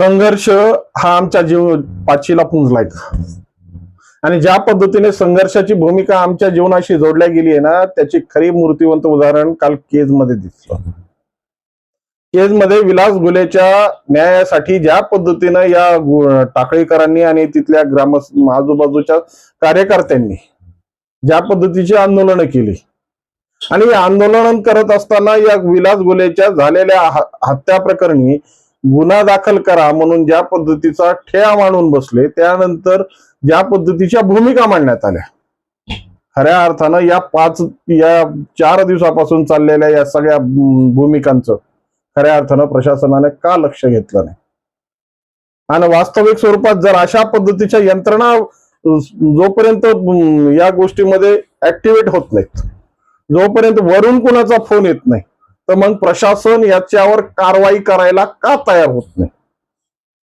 संघर्ष हा आमच्या जीव पाचीला पुंजलाय. आणि ज्या पद्धतीने संघर्षाची भूमिका आमच्या जीवनाशी जोडल्या गेली आहे ना, त्याची खरी मूर्तिवंत उदाहरण काल केज मध्ये दिसलं. केज मध्ये विलास घुलेच्या न्यायासाठी ज्या पद्धतीनं या टाकळीकरांनी आणि तिथल्या आजूबाजूच्या कार्यकर्त्यांनी ज्या पद्धतीची आंदोलनं केली आणि आंदोलन करत असताना या विलास घुलेच्या झालेल्या हत्या प्रकरणी गुन्हा दाखल करा म्हणून ज्या पद्धतीचा ठेया मांडून बसले, त्यानंतर ज्या पद्धतीच्या भूमिका मांडण्यात आल्या, खऱ्या अर्थानं या 4 दिवसापासून चाललेल्या या सगळ्या भूमिकांचं खऱ्या अर्थानं प्रशासनाने का लक्ष घेतलं नाही. आणि वास्तविक स्वरूपात जर अशा पद्धतीच्या यंत्रणा जोपर्यंत या गोष्टीमध्ये ऍक्टिव्हेट होत नाहीत, जोपर्यंत वरून कुणाचा फोन येत नाही, तर मग प्रशासन याच्यावर कारवाई करायला का तयार होत नाही.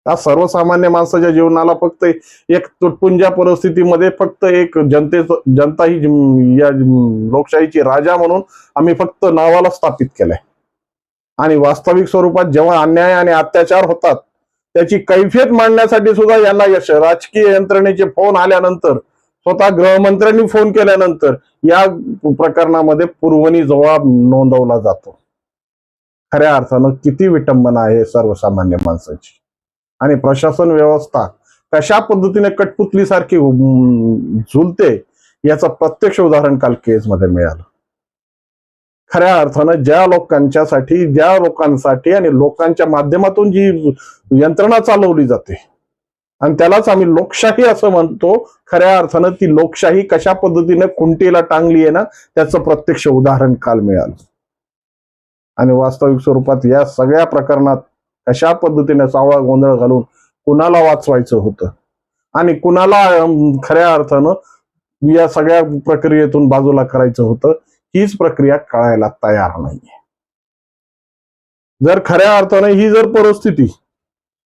का सर्वसामान्य माणसाच्या जीवनाला फक्त एक तुटपुंज्या परिस्थितीमध्ये फक्त एक जनता ही या लोकशाहीची राजा म्हणून आम्ही फक्त नावाला स्थापित केलंय. आणि वास्तविक स्वरूपात जेव्हा अन्याय आणि अत्याचार होतात त्याची कैफियत मांडण्यासाठी सुद्धा यांना यश. राजकीय यंत्रणेचे फोन आल्यानंतर, स्वतः गृहमंत्र्यांनी फोन केल्यानंतर या प्रकरणामध्ये पूर्वनी जबाब नोंदवला जातो. खऱ्या अर्थानं किती विटंबना आहे सर्वसामान्य माणसाची. आणि प्रशासन व्यवस्था कशा पद्धतीने कठपुतलीसारखी झुलते याचं प्रत्यक्ष उदाहरण काल केजमध्ये मिळालं. खऱ्या अर्थानं ज्या लोकांसाठी आणि लोकांच्या माध्यमातून जी यंत्रणा चालवली जाते आणि त्यालाच आम्ही लोकशाही असं म्हणतो, खऱ्या अर्थानं ती लोकशाही कशा पद्धतीने खुंटीला टांगली आहे ना, त्याचं प्रत्यक्ष उदाहरण काल मिळालं. आणि वास्तविक स्वरूपात या सगळ्या प्रकरणात कशा पद्धतीने सावळा गोंधळ घालून कुणाला वाचवायचं होतं आणि कुणाला खऱ्या अर्थानं या सगळ्या प्रक्रियेतून बाजूला करायचं होतं, हीच प्रक्रिया कळायला तयार नाहीये. जर खऱ्या अर्थानं ही जर परिस्थिती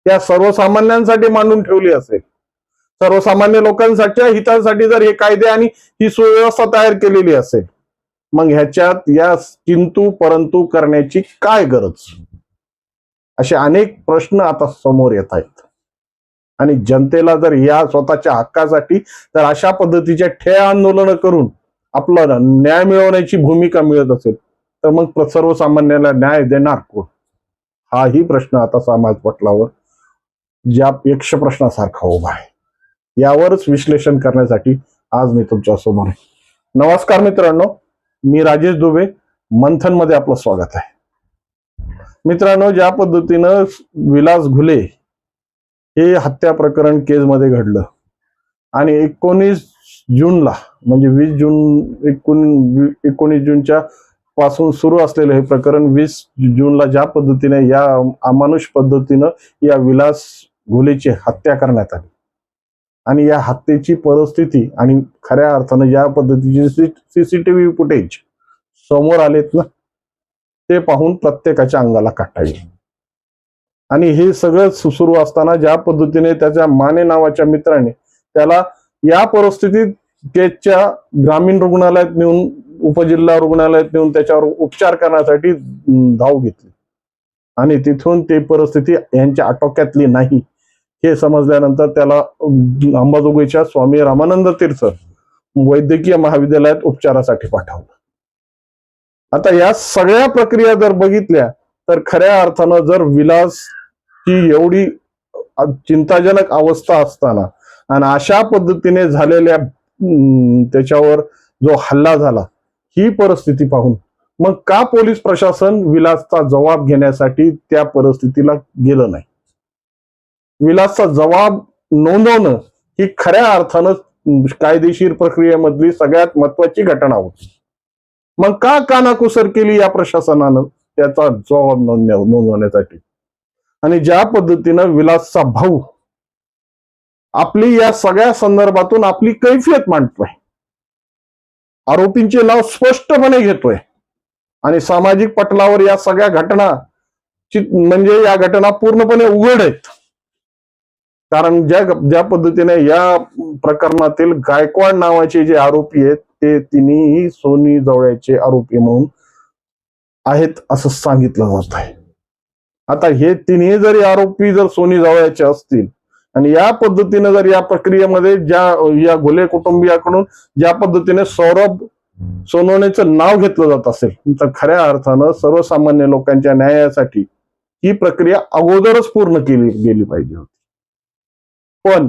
त्या सर्वसामान्यांसाठी मांडून ठेवली असेल, सर्वसामान्य लोकांसाठी हितासाठी जर हे कायदे आणि ही सुव्यवस्था तयार केलेली असेल, मग ह्याच्यात या किंतु परंतु करण्याची काय गरज, असे अनेक प्रश्न आता समोर येत आहेत. आणि जनतेला जर या स्वतःच्या हक्कासाठी जर अशा पद्धतीच्या ठेया आंदोलन करून आपला न्याय मिळवण्याची भूमिका मिळत असेल, तर मग सर्वसामान्याला न्याय देणार कोण, हाही प्रश्न आता समाज पटलावर ज्या यक्ष प्रश्नासारखा उभा आहे. यावरच विश्लेषण करण्यासाठी आज मी तुमच्या समोर आहे. नमस्कार मित्रांनो, मी राजेश दुबे, मंथन मध्ये आपलं स्वागत आहे. मित्रांनो, ज्या पद्धतीनं विलास घुले हे हत्या प्रकरण केजमध्ये घडलं आणि 19 जूनला म्हणजे 19 जूनच्या पासून सुरू असलेलं हे प्रकरण 20 जूनला ज्या पद्धतीने या अमानुष पद्धतीनं या विलास घुलेची हत्या करण्यात आली आणि या हत्येची परिस्थिती आणि खऱ्या अर्थानं ज्या पद्धतीचे सीसीटीव्ही फुटेज समोर आलेत ना, ते पाहून प्रत्येकाच्या अंगाला काटा येईल. आणि हे सगळं सुरू असताना ज्या पद्धतीने त्याच्या माने नावाच्या मित्राने त्याला या परिस्थितीत केजच्या ग्रामीण रुग्णालयात नेऊन, उपजिल्हा रुग्णालयात नेऊन त्याच्यावर उपचार करण्यासाठी धाव घेतली आणि तिथून ते परिस्थिती यांच्या आटोक्यातली नाही हे समजल्यानंतर त्याला अंबाजोगाईच्या स्वामी रामानंद तीर्थ वैद्यकीय महाविद्यालयात उपचारासाठी पाठवलं. आता या सगळ्या प्रक्रिया जर बघितल्या तर खऱ्या अर्थानं जर विलास ही एवढी चिंताजनक अवस्था असताना आणि अशा पद्धतीने झालेल्या त्याच्यावर जो हल्ला झाला, ही परिस्थिती पाहून मग का पोलीस प्रशासन विलासचा जबाब घेण्यासाठी त्या परिस्थितीला गेलं नाही. विलासचा जबाब नोंदवणं ही खऱ्या अर्थानं कायदेशीर प्रक्रियेमधली सगळ्यात महत्वाची घटना होती. मग का कानाकुसर केली या प्रशासनानं त्याचा जबाब नोंदवण्यासाठी. आणि ज्या पद्धतीनं विलासचा भाऊ आपली या सगळ्या संदर्भातून आपली कैफियत मांडतोय, आरोपींचे नाव स्पष्टपणे घेतोय आणि सामाजिक पटलावर या सगळ्या घटना म्हणजे या घटना पूर्णपणे उघड आहेत. कारण ज्या पद्धतीने या प्रकरणातील गायकवाड नावाचे जे आरोपी आहेत ते तिन्ही सोनी जवळचे आरोपी म्हणून आहेत असं सांगितलं जात आहे. आता हे तिन्ही जरी आरोपी जर सोनी जावयाचे असतील आणि या पद्धतीने जर या प्रक्रियेमध्ये या घुले कुटुंबियाकडून ज्या पद्धतीने सौरभ सोनवणेचं नाव घेतलं जात असेल तर खऱ्या अर्थानं सर्वसामान्य लोकांच्या न्यायासाठी ही प्रक्रिया अगोदरच पूर्ण केली गेली पाहिजे होती. पण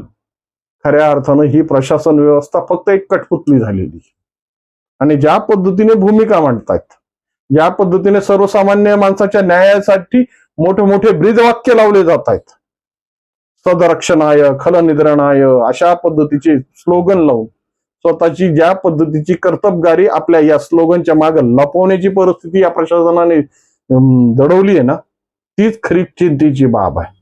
खऱ्या अर्थानं ही प्रशासन व्यवस्था फक्त एक कठपुतली झालेली आणि ज्या पद्धतीने भूमिका मांडतायत, ज्या पद्धतीने सर्वसामान्य माणसाच्या न्यायासाठी मोठे मोठे ब्रीदवाक्य लावले जात आहेत, सदरक्षणाय खलनिद्रणाय अशा पद्धतीचे स्लोगन लावून स्वतःची ज्या पद्धतीची कर्तबगारी आपल्या या स्लोगनच्या मागे लपवण्याची परिस्थिती या प्रशासनाने दडवली आहे ना, तीच खरी चिंतेची बाब आहे.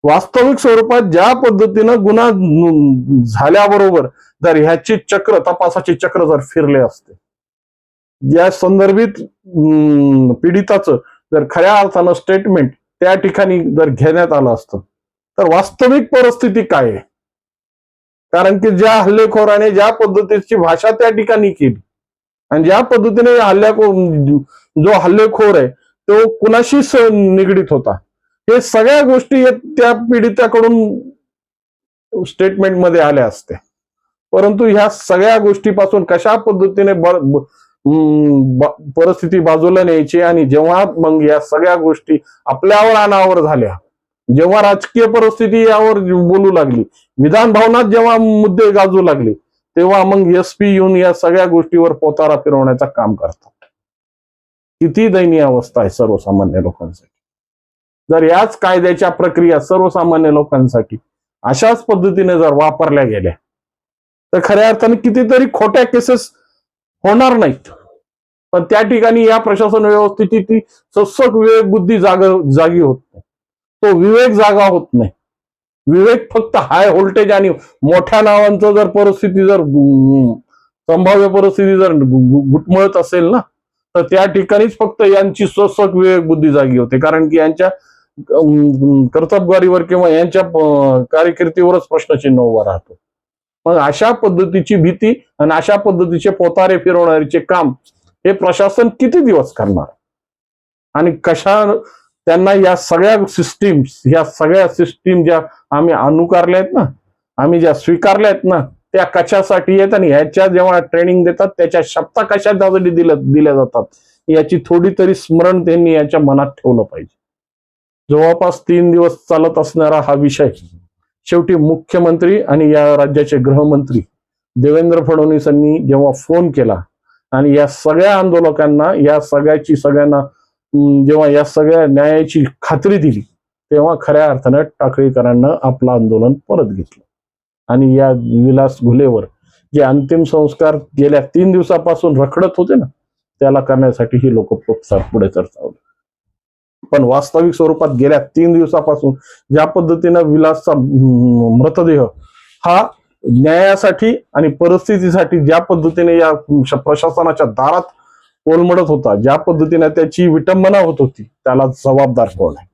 वास्तविक स्वरूपात ज्या पद्धतीनं गुन्हा झाल्याबरोबर जर ह्याची चक्र तपासाची चक्र जर फिरले असते, या संदर्भित पीडिताचं जर खऱ्या अर्थानं स्टेटमेंट त्या ठिकाणी जर घेण्यात आलं असतं तर वास्तविक परिस्थिती काय आहे. कारण की ज्या हल्लेखोराने ज्या पद्धतीची भाषा त्या ठिकाणी केली आणि ज्या पद्धतीने जो हल्लेखोर आहे तो कुणाशी निगडीत होता, हे सगळ्या गोष्टी त्या पीडिताकडून स्टेटमेंटमध्ये आल्या असत्या. परंतु ह्या सगळ्या गोष्टीपासून कशा पद्धतीने परिस्थिती बाजूला न्यायची आणि जेव्हा मग या सगळ्या गोष्टी आपल्यावर अनावर झाल्या, जेव्हा राजकीय परिस्थिती यावर बोलू लागली, विधान भवनात जेव्हा मुद्दे गाजू लागले, तेव्हा मग SP येऊन या सगळ्या गोष्टीवर पोतारा फिरवण्याचं काम करतात. किती दयनीय अवस्था आहे सर्वसामान्य लोकांसाठी. जर याच कायद्याच्या प्रक्रिया सर्वसामान्य लोकांसाठी अशाच पद्धतीने जर वापरल्या गेल्या तर खऱ्या अर्थाने कितीतरी खोट्या केसेस होणार नाहीत. पण त्या ठिकाणी या प्रशासन व्यवस्थेची ती सत्सक विवेक बुद्धी जागी होत नाही, तो विवेक जागा होत नाही. विवेक फक्त हाय व्होल्टेज आणि मोठ्या नावांचं जर परिस्थिती जर संभाव्य परिस्थिती जर घुटमळत असेल ना, तर त्या ठिकाणीच फक्त यांची सत्सक विवेक बुद्धी जागी होते. कारण की यांच्या कर्तबगारीवर किंवा यांच्या कारकिर्दीवरच प्रश्नचिन्ह उभा राहतो. मग अशा पद्धतीची भीती आणि अशा पद्धतीचे पोतारे फिरवणारीचे काम हे प्रशासन किती दिवस करणार आणि कशा त्यांना या सगळ्या सिस्टीम ज्या आम्ही अनुकारल्या आहेत ना, आम्ही ज्या स्वीकारल्या आहेत ना, त्या कशासाठी आहेत आणि ह्याच्या जेव्हा ट्रेनिंग देतात त्याच्या शब्दा कशासाठी दिल्या जातात याची थोडी तरी स्मरण त्यांनी याच्या मनात ठेवलं पाहिजे. जवळपास 3 दिवस चालत असणारा हा विषय शेवटी मुख्यमंत्री आणि या राज्याचे गृहमंत्री देवेंद्र फडणवीसांनी जेव्हा फोन केला आणि या सगळ्या आंदोलकांना सगळ्यांना जेव्हा या सगळ्या न्यायाची खात्री दिली, तेव्हा खऱ्या अर्थानं टाकळीकरांना आपलं आंदोलन परत घेतलं आणि या विलास घुलेवर जे अंतिम संस्कार गेल्या 3 दिवसापासून रखडत होते ना, त्याला करण्यासाठी ही लोक पुढे सरसावले. पण वास्तविक स्वरूपात गेल्या 3 दिवसापासून ज्या पद्धतीनं विलासचा मृतदेह हा न्यायासाठी आणि परिस्थितीसाठी ज्या पद्धतीने या प्रशासनाच्या दारात कोलमडत होता, ज्या पद्धतीने त्याची विटंबना होत होती, त्याला जबाबदार कोण आहे?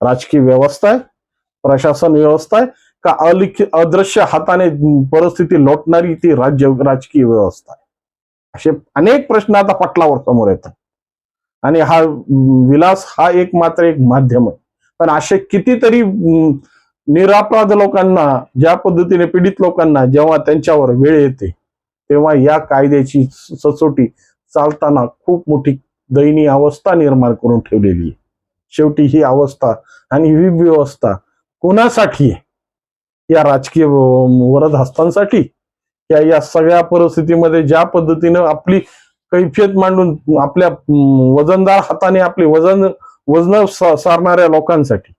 राजकीय व्यवस्था आहे, प्रशासन व्यवस्था आहे का अदृश्य हाताने परिस्थिती लोटणारी ती राजकीय व्यवस्था आहे? असे अनेक प्रश्न आता पटलावर समोर येतात आणि हा विलास हा एक माध्यम आहे. पण असे कितीतरी निरापराध लोकांना, ज्या पद्धतीने पीडित लोकांना जेव्हा त्यांच्यावर वेळ येते तेव्हा या कायद्याची सचोटी चालताना खूप मोठी दयनीय अवस्था निर्माण करून ठेवलेली आहे. शेवटी ही अवस्था आणि ही व्यवस्था कोणासाठी आहे? या राजकीय वरदहस्तांसाठी या सगळ्या परिस्थितीमध्ये ज्या पद्धतीनं आपली कैफियत मांडून आपल्या वजनदार हाताने आपली वजन सारणाऱ्या लोकांसाठी,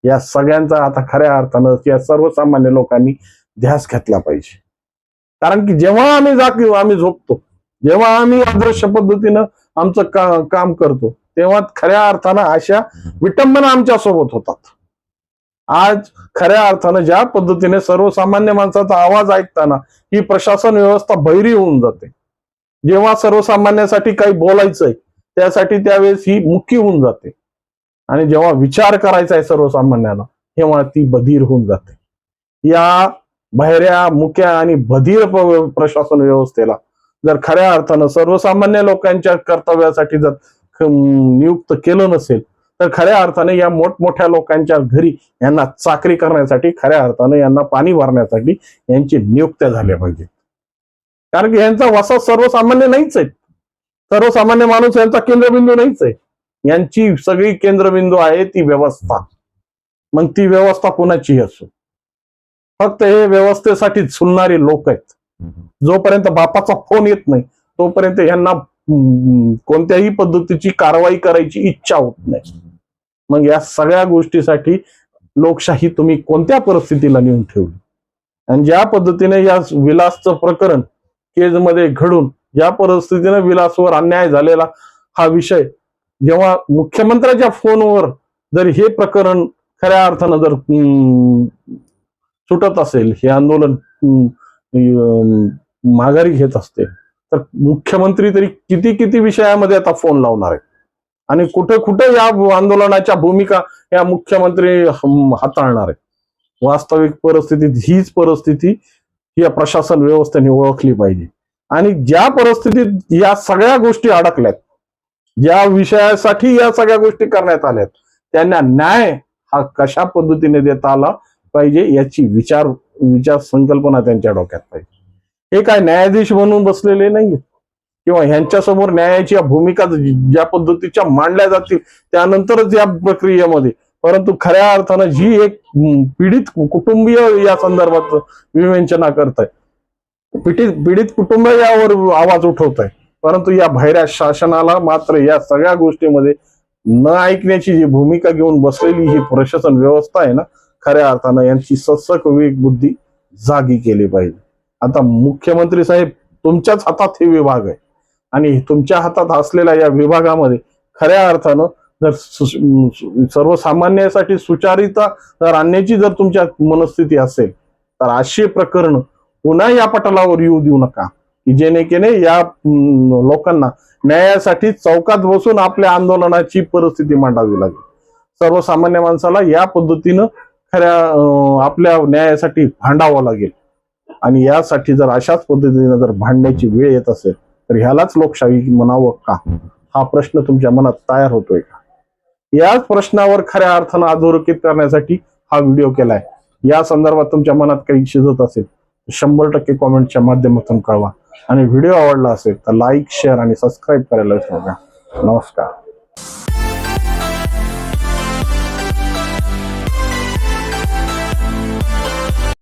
या सगळ्यांचा आता खऱ्या अर्थानं या सर्वसामान्य लोकांनी ध्यास घेतला पाहिजे. कारण की जेव्हा आम्ही झोपतो, जेव्हा आम्ही अदृश्य पद्धतीनं आमचं काम करतो, तेव्हा खऱ्या अर्थानं अशा विटंबना आमच्या सोबत होतात. आज खऱ्या अर्थानं ज्या पद्धतीने सर्वसामान्य माणसाचा आवाज ऐकताना ही प्रशासन व्यवस्था बहिरी होऊन जाते, जेव्हा सर्वसामान्यासाठी काही बोलायचंय त्यासाठी त्यावेळेस ही मुकी होऊन जाते आणि जेव्हा विचार करायचा आहे सर्वसामान्याला तेव्हा ती बधीर होऊन जाते. या बहिऱ्या, मुक्या आणि बधीर प्रशासन व्यवस्थेला जर खऱ्या अर्थानं सर्वसामान्य लोकांच्या कर्तव्यासाठी जर नियुक्त केलं नसेल तर खऱ्या अर्थाने या मोठमोठ्या लोकांच्या घरी यांना चाकरी करण्यासाठी, खऱ्या अर्थाने यांना पाणी भरण्यासाठी यांची नियुक्त्या झाल्या पाहिजे. कारण की यांचा वसा सर्वसामान्य नाहीच आहे. सर्वसामान्य माणूस यांचा केंद्रबिंदू नाहीच आहे. यांची सगळी केंद्रबिंदू आहे ती व्यवस्था. मग ती व्यवस्था कोणाचीही असो, फक्त हे व्यवस्थेसाठी झुलणारे लोक आहेत. जोपर्यंत बापाचा फोन येत नाही तोपर्यंत यांना कोणत्याही पद्धतीची कारवाई करायची इच्छा होत नाही. मग या सगळ्या गोष्टीसाठी लोकशाही तुम्ही कोणत्या परिस्थितीला नेऊन ठेवली, आणि ज्या पद्धतीने या विलासचं प्रकरण केजमध्ये घडून ज्या परिस्थितीने विलासवर अन्याय झालेला हा विषय, जेव्हा मुख्यमंत्र्याच्या फोनवर जर हे प्रकरण खऱ्या अर्थानं जर सुटत असेल, हे आंदोलन माघारी घेत असते, तर मुख्यमंत्री तरी किती किती विषयामध्ये आता फोन लावणार आहे, आणि कुठे कुठे या आंदोलनाच्या भूमिका या मुख्यमंत्री हाताळणार आहे. वास्तविक परिस्थितीत हीच परिस्थिती या प्रशासन व्यवस्थेने ओळखली पाहिजे. आणि ज्या परिस्थितीत या सगळ्या गोष्टी अडकल्यात, ज्या विषयासाठी या सगळ्या गोष्टी करण्यात आल्यात, त्यांना न्याय हा कशा पद्धतीने देता आला पाहिजे याची विचार संकल्पना त्यांच्या डोक्यात पाहिजे. हे काय न्यायाधीश म्हणून बसलेले नाही, किंवा ह्यांच्यासमोर न्यायाच्या भूमिका ज्या पद्धतीच्या मांडल्या जातील त्यानंतरच या प्रक्रियेमध्ये, परंतु खऱ्या अर्थानं जी एक पीडित कुटुंबीय या संदर्भात विवेचना करत आहे, पीडित कुटुंब यावर आवाज उठवत आहे, परंतु या भैऱ्या शासनाला मात्र या सगळ्या गोष्टीमध्ये न ऐकण्याची जी भूमिका घेऊन बसलेली ही प्रशासन व्यवस्था आहे ना, खऱ्या अर्थानं यांची सत्सक विवेक बुद्धी जागी केली पाहिजे. आता मुख्यमंत्री साहेब, तुमच्याच हातात हे विभाग आहे, आणि तुमच्या हातात असलेल्या या विभागामध्ये खऱ्या अर्थानं जर सर्वसामान्यासाठी सुचारिता जर आणण्याची जर तुमच्या मनस्थिती असेल, तर अशी प्रकरण पुन्हा या पटलावर येऊ देऊ नका, की जेणेकेने या लोकांना न्यायासाठी चौकात बसून आपल्या आंदोलनाची परिस्थिती मांडावी लागेल. सर्वसामान्य माणसाला या पद्धतीनं खऱ्या आपल्या न्यायासाठी भांडावं लागेल, आणि यासाठी जर अशाच पद्धतीने जर भांडण्याची वेळ येत असेल तर ह्यालाच लोकशाही म्हणावं का, हा प्रश्न तुमच्या मनात तयार होतोय का? याच प्रश्नावर खऱ्या अर्थानं अधोरेखित करण्यासाठी हा व्हिडिओ केलाय. या संदर्भात तुमच्या मनात काही शिजत असेल 100% कॉमेंटच्या माध्यमातून कळवा, आणि व्हिडिओ आवडला असेल तर लाईक, शेअर आणि सबस्क्राईब करायला विसरू नका. नमस्कार.